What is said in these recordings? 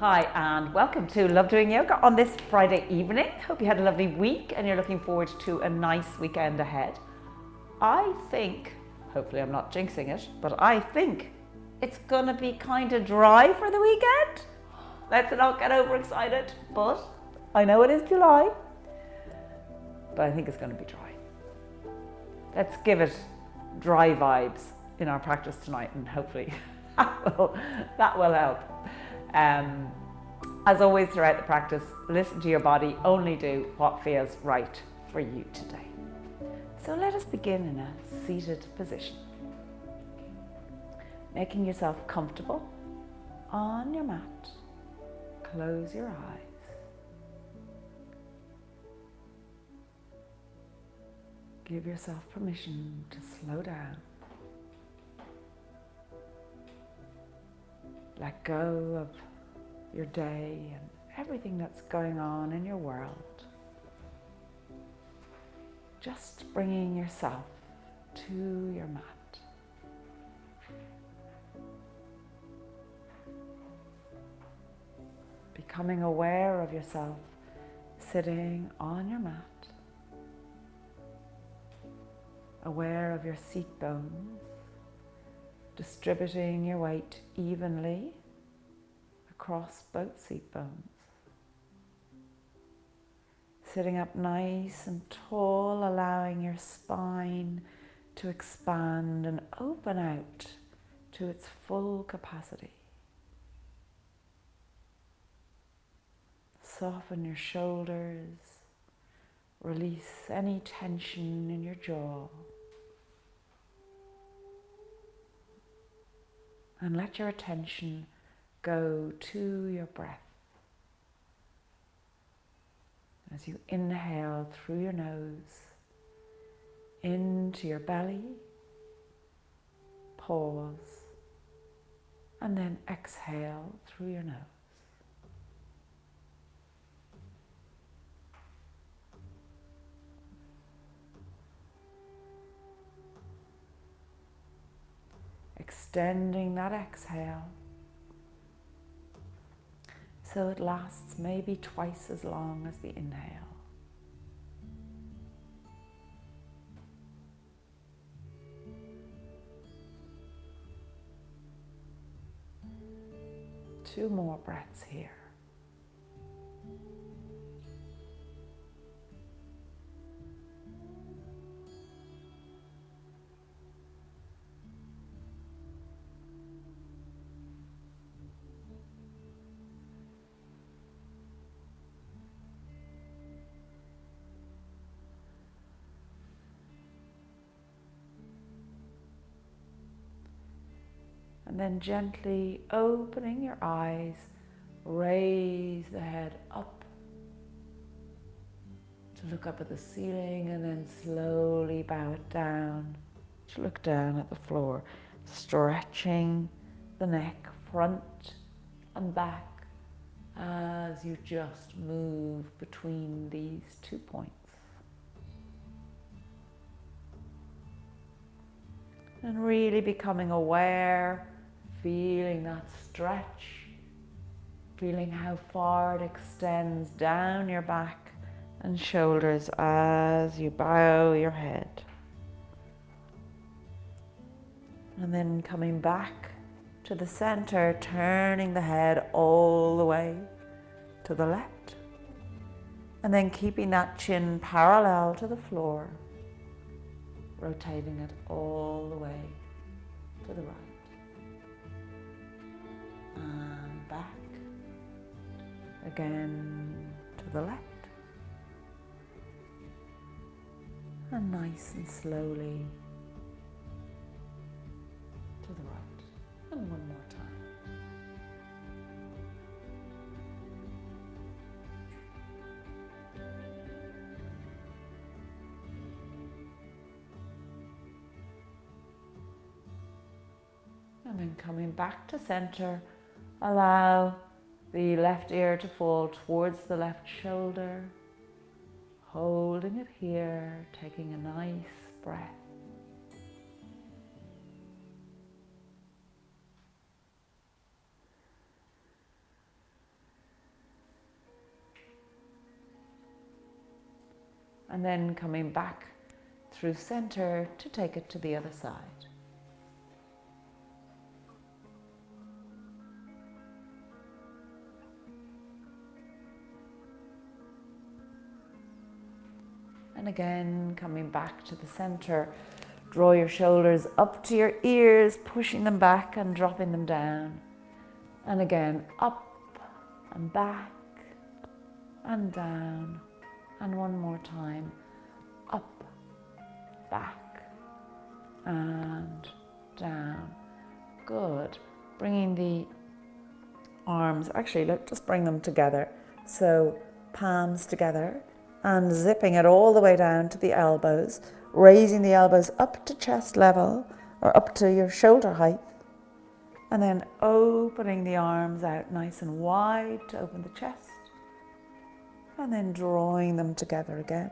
Hi and welcome to Love Doing Yoga on this Friday evening. Hope you had a lovely week and you're looking forward to a nice weekend ahead. I think, hopefully I'm not jinxing it, but I think it's gonna be kind of dry for the weekend. Let's not get overexcited, but I know it is July, but I think it's gonna be dry. Let's give it dry vibes in our practice tonight and hopefully that will help. As always throughout the practice, listen to your body, only do what feels right for you today. So let us begin in a seated position. Making yourself comfortable on your mat. Close your eyes. Give yourself permission to slow down. Let go of your day and everything that's going on in your world. Just bringing yourself to your mat. Becoming aware of yourself sitting on your mat. Aware of your seat bones. Distributing your weight evenly across both seat bones. Sitting up nice and tall, allowing your spine to expand and open out to its full capacity. Soften your shoulders, release any tension in your jaw. And let your attention go to your breath. As you inhale through your nose, into your belly, pause, and then exhale through your nose. Extending that exhale so it lasts maybe twice as long as the inhale. Two more breaths here. And then gently opening your eyes, raise the head up to look up at the ceiling and then slowly bow it down to look down at the floor, stretching the neck front and back as you just move between these 2 points. And really becoming aware, feeling that stretch, feeling how far it extends down your back and shoulders as you bow your head. And then coming back to the center, turning the head all the way to the left. And then keeping that chin parallel to the floor, rotating it all the way to the right. And back. Again to the left. And nice and slowly to the right. And one more time. And then coming back to center, allow the left ear to fall towards the left shoulder, holding it here, taking a nice breath. and then coming back through center to take it to the other side. And again, coming back to the center, draw your shoulders up to your ears, pushing them back and dropping them down. And again, up and back and down. And one more time, up, back and down. Good. Bringing the arms, actually, let's just bring them together. So palms together and zipping it all the way down to the elbows, raising the elbows up to chest level or up to your shoulder height, and then opening the arms out nice and wide to open the chest, and then drawing them together again.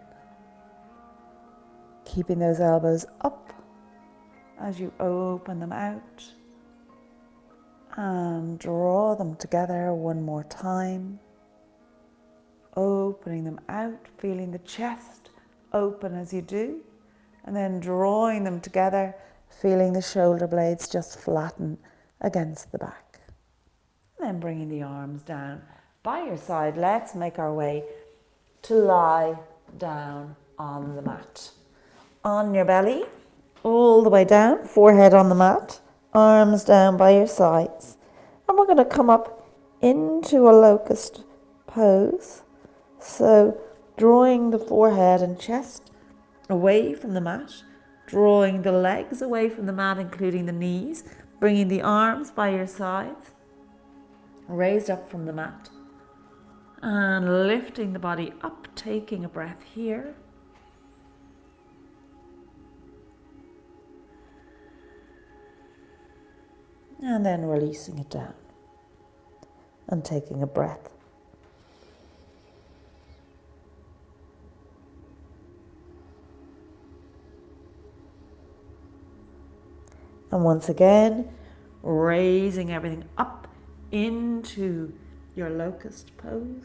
Keeping those elbows up as you open them out, and draw them together one more time. Opening them out, feeling the chest open as you do, and then drawing them together, feeling the shoulder blades just flatten against the back. And then bringing the arms down by your side. Let's make our way to lie down on the mat. On your belly, all the way down, forehead on the mat, arms down by your sides. And we're going to come up into a locust pose. So drawing the forehead and chest away from the mat, drawing the legs away from the mat, including the knees, bringing the arms by your sides, raised up from the mat, and lifting the body up, taking a breath here. And then releasing it down and taking a breath. And once again, raising everything up into your locust pose.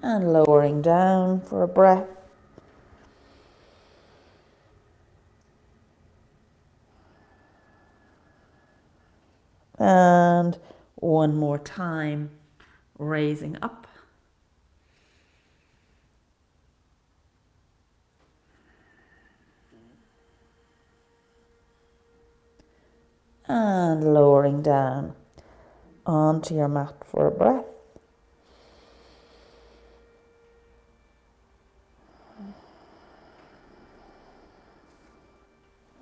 And lowering down for a breath. And one more time, raising up. And lowering down onto your mat for a breath.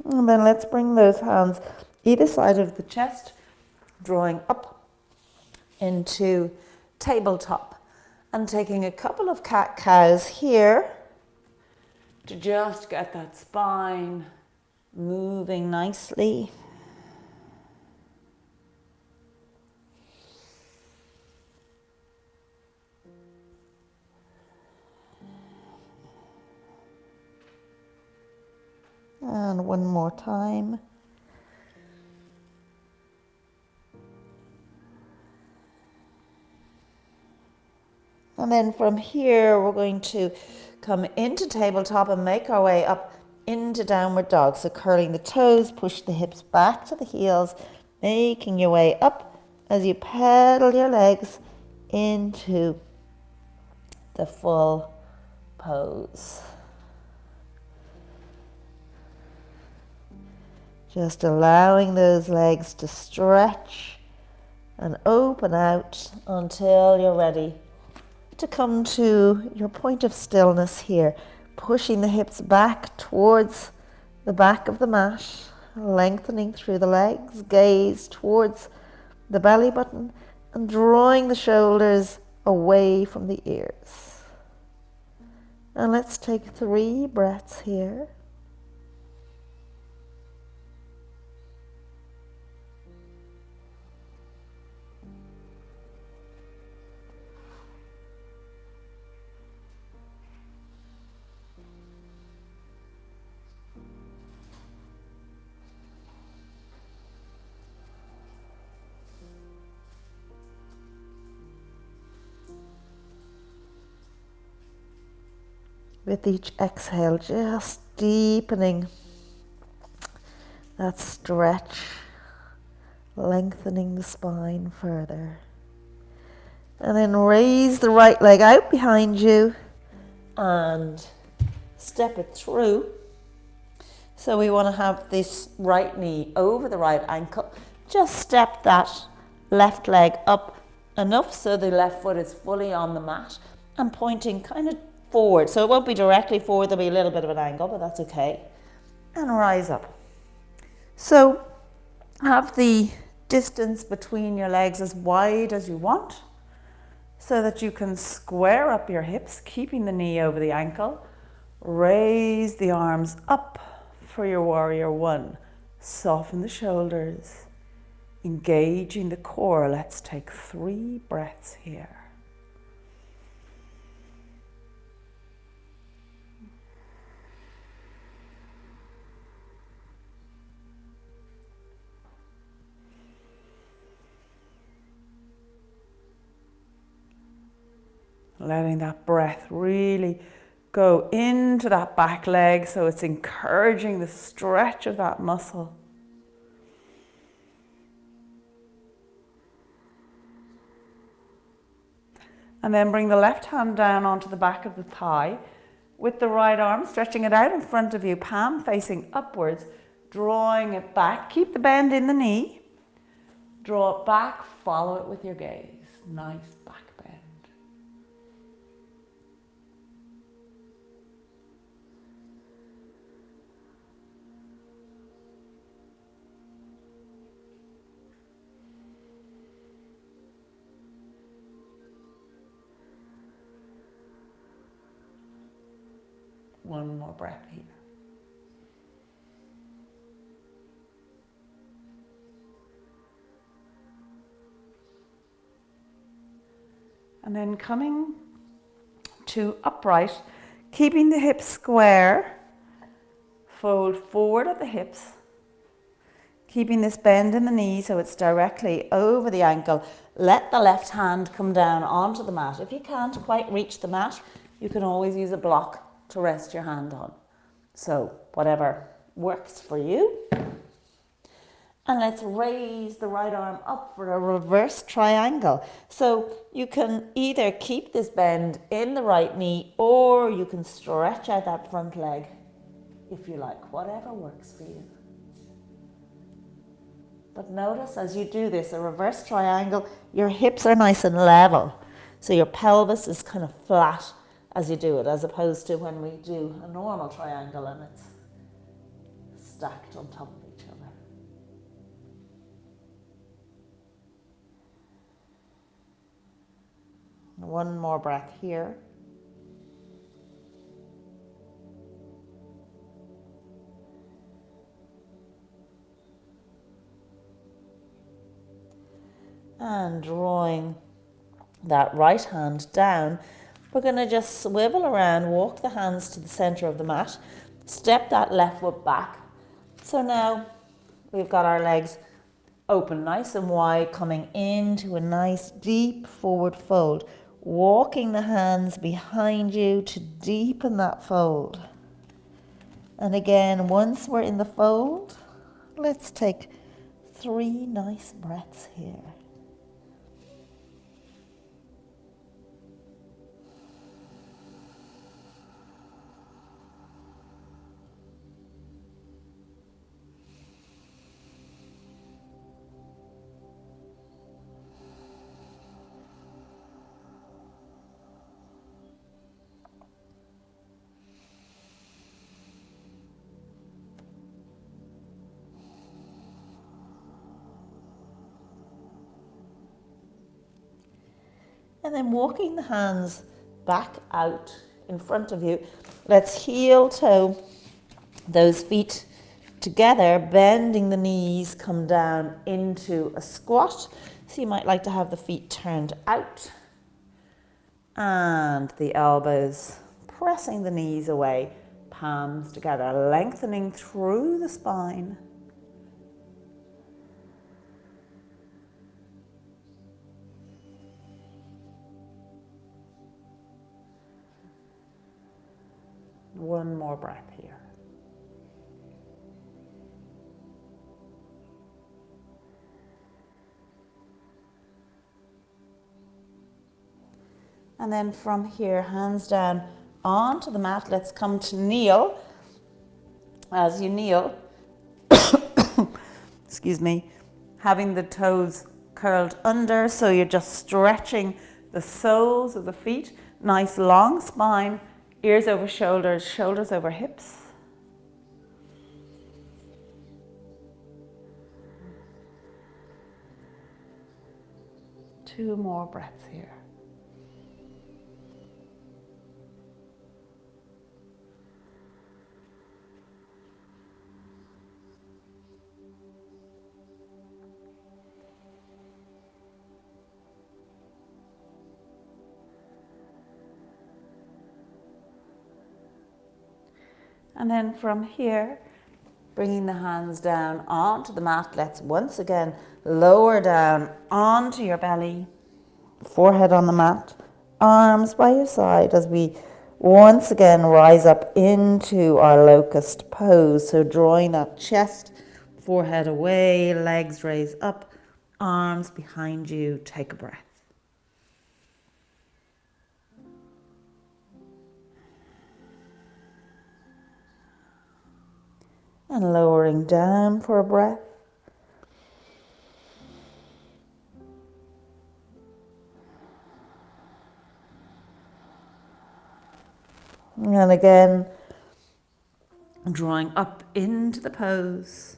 And then let's bring those hands either side of the chest, drawing up into tabletop and taking a couple of cat-cows here to just get that spine moving nicely. And one more time. And then from here, we're going to come into tabletop and make our way up into downward dog. So curling the toes, push the hips back to the heels, making your way up as you pedal your legs into the full pose. Just allowing those legs to stretch and open out until you're ready to come to your point of stillness here. Pushing the hips back towards the back of the mat, lengthening through the legs, gaze towards the belly button, and drawing the shoulders away from the ears. And let's take 3 breaths here. With each exhale, just deepening that stretch, lengthening the spine further. And then raise the right leg out behind you and step it through. So we want to have this right knee over the right ankle. Just step that left leg up enough so the left foot is fully on the mat and pointing kind of forward. So it won't be directly forward, there'll be a little bit of an angle, but that's okay. And rise up. So have the distance between your legs as wide as you want so that you can square up your hips, keeping the knee over the ankle. Raise the arms up for your warrior one. Soften the shoulders, engaging the core. Let's take 3 breaths here. Letting that breath really go into that back leg so it's encouraging the stretch of that muscle. And then bring the left hand down onto the back of the thigh with the right arm, stretching it out in front of you, palm facing upwards, drawing it back. Keep the bend in the knee. Draw it back, follow it with your gaze. Nice back bend. One more breath here. And then coming to upright, keeping the hips square, fold forward at the hips, keeping this bend in the knee so it's directly over the ankle. Let the left hand come down onto the mat. If you can't quite reach the mat, you can always use a block to rest your hand on. So whatever works for you. And let's raise the right arm up for a reverse triangle. So you can either keep this bend in the right knee or you can stretch out that front leg if you like, whatever works for you. But notice as you do this, a reverse triangle, your hips are nice and level. So your pelvis is kind of flat as you do it, as opposed to when we do a normal triangle and it's stacked on top of each other. One more breath here. And drawing that right hand down, we're going to just swivel around, walk the hands to the center of the mat, step that left foot back. So now we've got our legs open nice and wide, coming into a nice deep forward fold, walking the hands behind you to deepen that fold. And again, once we're in the fold, let's take 3 nice breaths here. And then walking the hands back out in front of you. Let's heel toe those feet together, bending the knees, come down into a squat. So you might like to have the feet turned out and the elbows pressing the knees away, palms together, lengthening through the spine. one more breath here. And then from here, hands down onto the mat. Let's come to kneel. As you kneel, excuse me, having the toes curled under, so you're just stretching the soles of the feet. Nice long spine, ears over shoulders, shoulders over hips. Two more breaths here. And then from here, bringing the hands down onto the mat, let's once again lower down onto your belly, forehead on the mat, arms by your side as we once again rise up into our locust pose. So drawing that chest, forehead away, legs raise up, arms behind you, take a breath. And lowering down for a breath. And again, drawing up into the pose.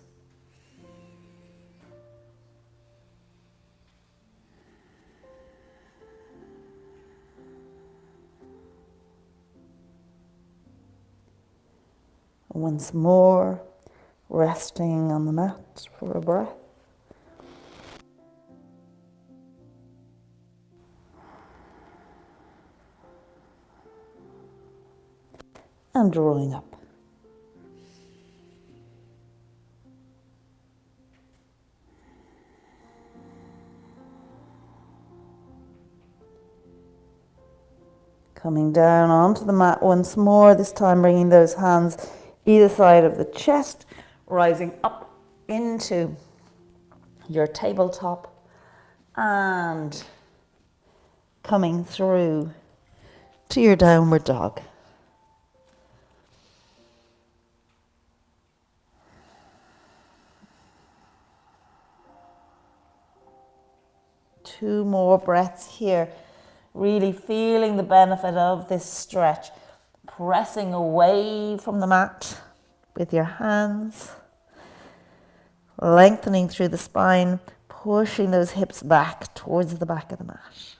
Once more, resting on the mat for a breath. And drawing up. Coming down onto the mat once more, this time bringing those hands either side of the chest, rising up into your tabletop and coming through to your downward dog. Two more breaths here, really feeling the benefit of this stretch, pressing away from the mat with your hands, lengthening through the spine, pushing those hips back towards the back of the mat.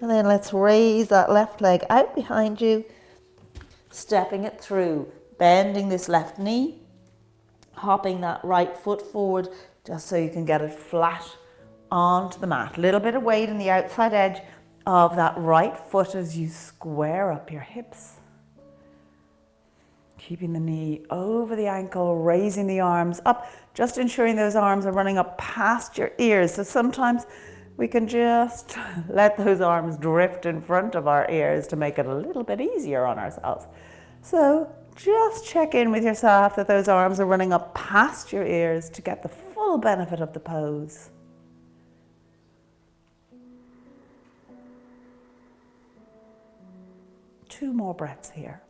And then let's raise that left leg out behind you, stepping it through, bending this left knee, hopping that right foot forward just so you can get it flat onto the mat. A little bit of weight in the outside edge of that right foot as you square up your hips. Keeping the knee over the ankle, raising the arms up, just ensuring those arms are running up past your ears. So sometimes we can just let those arms drift in front of our ears to make it a little bit easier on ourselves. So just check in with yourself that those arms are running up past your ears to get the full benefit of the pose. Two more breaths here.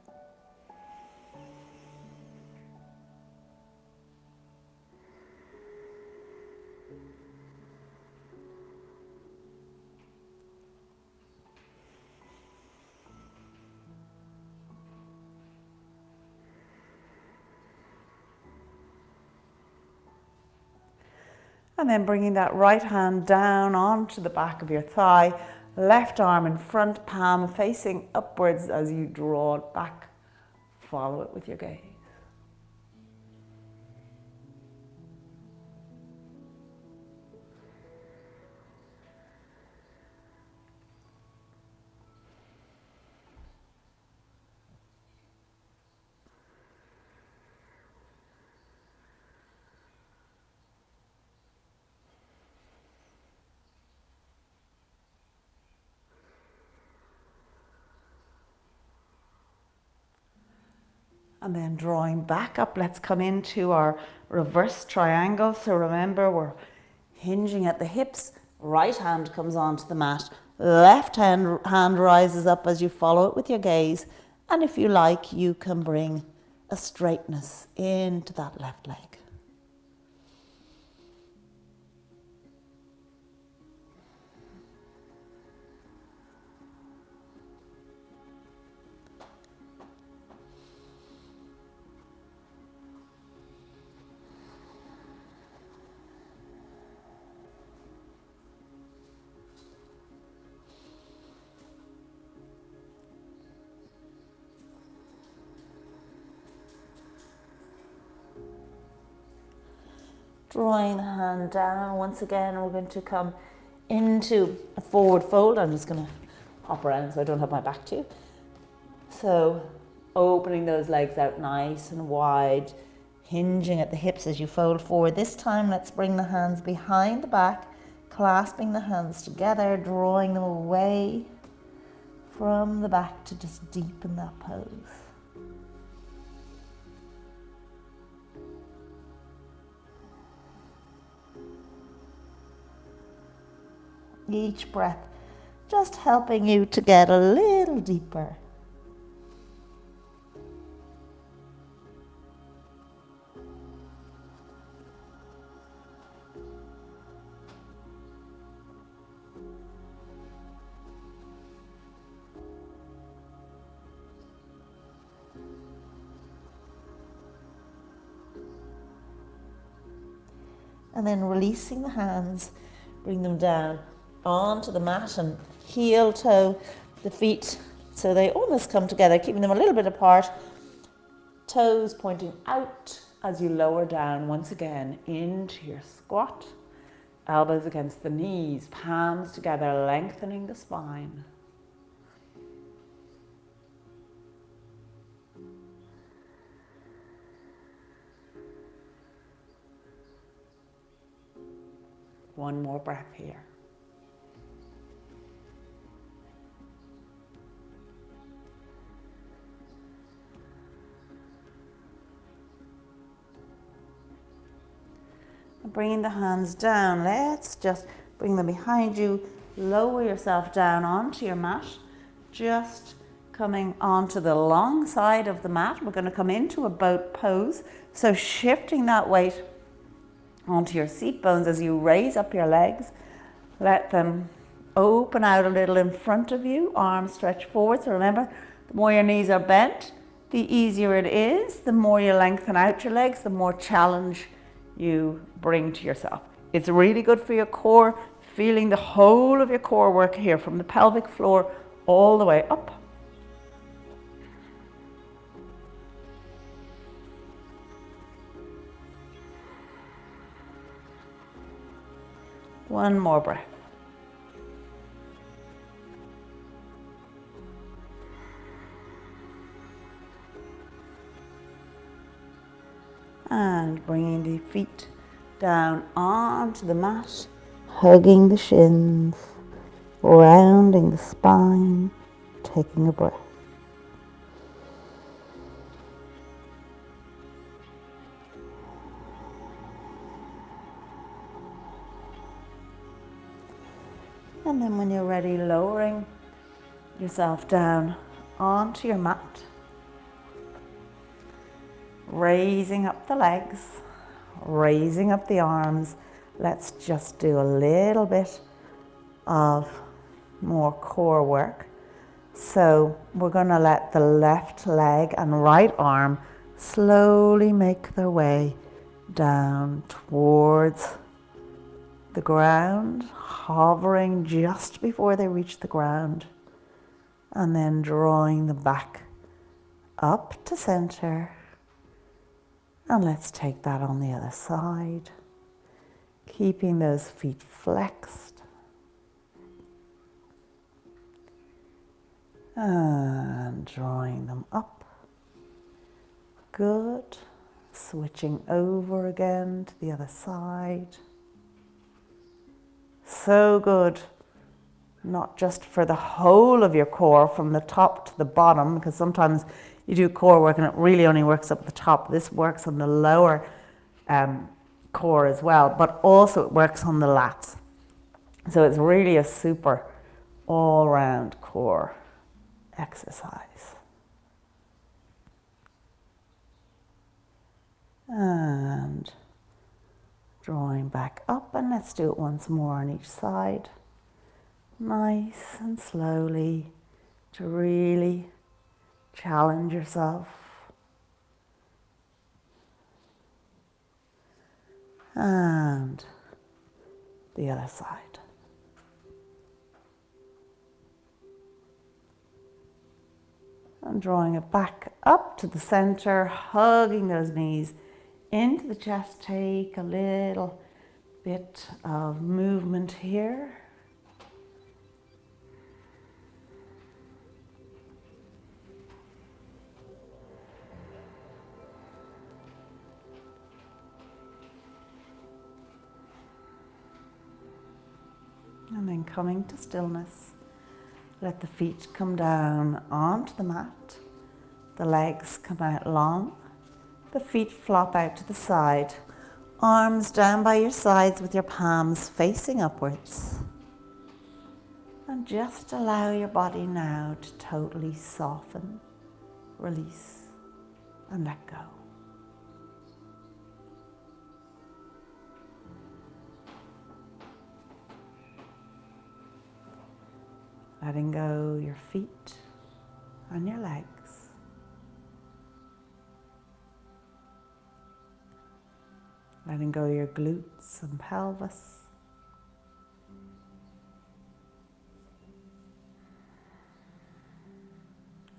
And then bringing that right hand down onto the back of your thigh, left arm in front, palm facing upwards as you draw it back. Follow it with your gaze. And then drawing back up, let's come into our reverse triangle. So remember, we're hinging at the hips. Right hand comes onto the mat. Left hand rises up as you follow it with your gaze. And if you like, you can bring a straightness into that left leg. Drawing the hand down. Once again, we're going to come into a forward fold. I'm just going to hop around so I don't have my back to you. So opening those legs out nice and wide, hinging at the hips as you fold forward. This time, let's bring the hands behind the back, clasping the hands together, drawing them away from the back to just deepen that pose. Each breath just helping you to get a little deeper. And then releasing the hands, bring them down onto the mat and heel toe the feet so they almost come together, keeping them a little bit apart. Toes pointing out as you lower down once again into your squat. Elbows against the knees, palms together, lengthening the spine. One more breath here. Bringing the hands down, let's just bring them behind you, lower yourself down onto your mat, just coming onto the long side of the mat. We're going to come into a boat pose, so shifting that weight onto your seat bones as you raise up your legs. Let them open out a little in front of you, arms stretch forward. So remember, the more your knees are bent, the easier it is. The more you lengthen out your legs, the more challenge you bring to yourself. It's really good for your core, feeling the whole of your core work here from the pelvic floor all the way up. One more breath. And bringing the feet down onto the mat, hugging the shins, rounding the spine, taking a breath. And then when you're ready, lowering yourself down onto your mat, raising up the legs, raising up the arms. Let's just do a little bit of more core work. So we're going to let the left leg and right arm slowly make their way down towards the ground, hovering just before they reach the ground, and then drawing them back up to center. And let's take that on the other side, keeping those feet flexed. And drawing them up. Good. Switching over again to the other side. So good. Not just for the whole of your core from the top to the bottom, because sometimes you do core work and it really only works up at the top. This works on the lower core as well, but also it works on the lats. So it's really a super all-round core exercise. And drawing back up, and let's do it once more on each side. Nice and slowly to really challenge yourself. And the other side. And drawing it back up to the center, hugging those knees into the chest. Take a little bit of movement here. And then coming to stillness, let the feet come down onto the mat. The legs come out long. The feet flop out to the side. Arms down by your sides with your palms facing upwards. And just allow your body now to totally soften, release, and let go. Letting go your feet and your legs. Letting go your glutes and pelvis.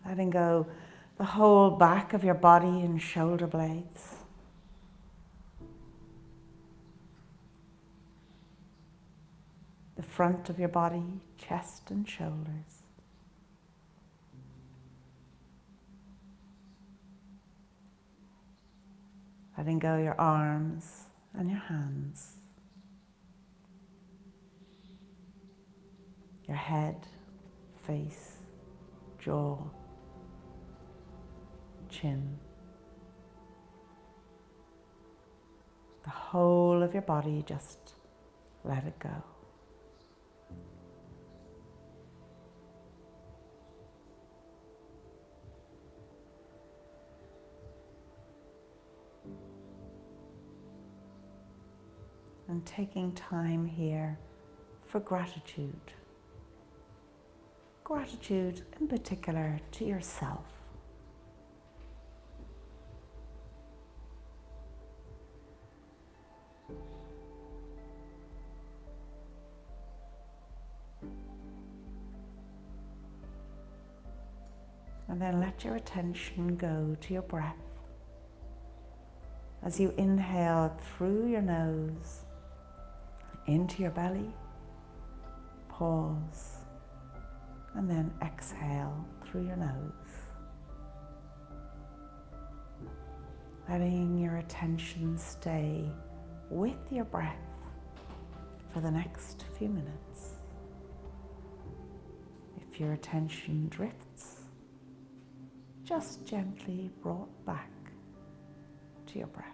Letting go the whole back of your body and shoulder blades. The front of your body, chest and shoulders. Letting go your arms and your hands. Your head, face, jaw, chin. The whole of your body, just let it go. And taking time here for gratitude. Gratitude in particular to yourself. And then let your attention go to your breath. As you inhale through your nose, into your belly, pause, and then exhale through your nose. Letting your attention stay with your breath for the next few minutes. If your attention drifts, just gently brought back to your breath.